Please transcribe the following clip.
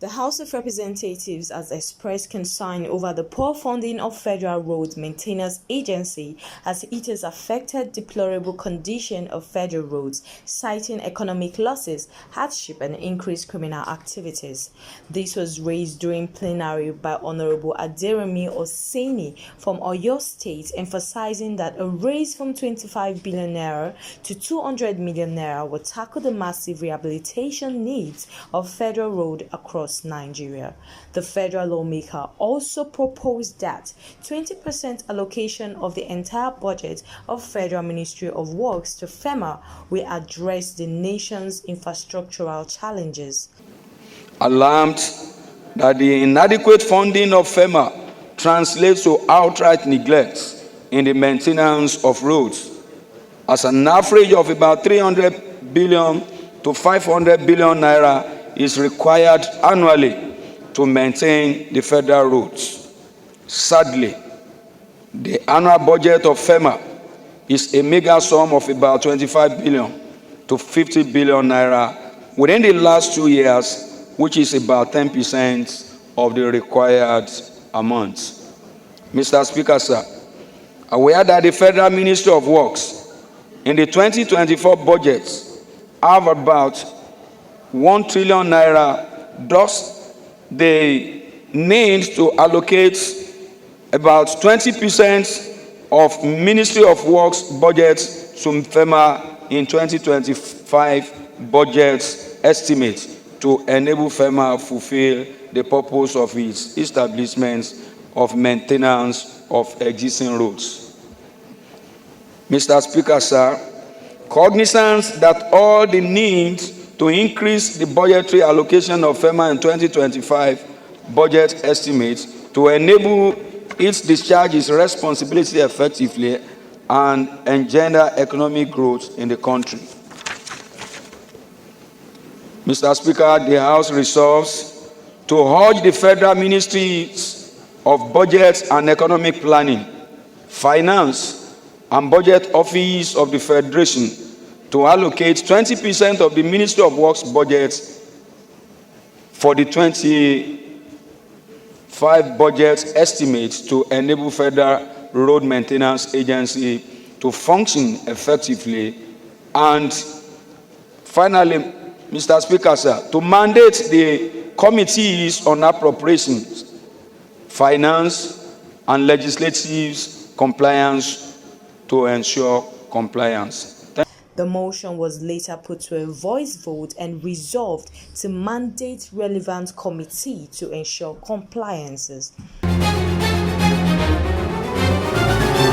The House of Representatives has expressed concern over the poor funding of Federal Road Maintenance Agency as it has affected deplorable condition of federal roads, citing economic losses, hardship and increased criminal activities. This was raised during plenary by Honorable Aderemi Oseni from Oyo State, emphasizing that a raise from 25 billion naira to 200 million naira will tackle the massive rehabilitation needs of federal road across Nigeria. The federal lawmaker also proposed that 20% allocation of the entire budget of Federal Ministry of Works to Ferma will address the nation's infrastructural challenges. Alarmed that the inadequate funding of Ferma translates to outright neglect in the maintenance of roads, as an average of about 300 billion to 500 billion naira is required annually to maintain the federal roads. Sadly, the annual budget of Ferma is a meager sum of about 25 billion to 50 billion naira within the last 2 years, which is about 10% of the required amount. Mr. Speaker, sir, aware that the Federal Ministry of Works in the 2024 budget have about 1 trillion naira, thus they need to allocate about 20% of Ministry of Works budget to Ferma in 2025 budget estimate to enable Ferma fulfill the purpose of its establishment of maintenance of existing roads. Mr. Speaker, sir, cognizant that all the needs to increase the budgetary allocation of Ferma in 2025 budget estimate to enable its discharge its responsibility effectively and engender economic growth in the country. Mr. Speaker, the House resolves to urge the Federal Ministries of Budget and Economic Planning, Finance, and Budget Office of the Federation to allocate 20% of the Ministry of Works budget for the 25 budget estimates to enable Federal Road Maintenance Agency to function effectively. And finally, Mr. Speaker, sir, to mandate the committees on appropriations, finance, and legislative compliance to ensure compliance. The motion was later put to a voice vote and resolved to mandate relevant committee to ensure compliances.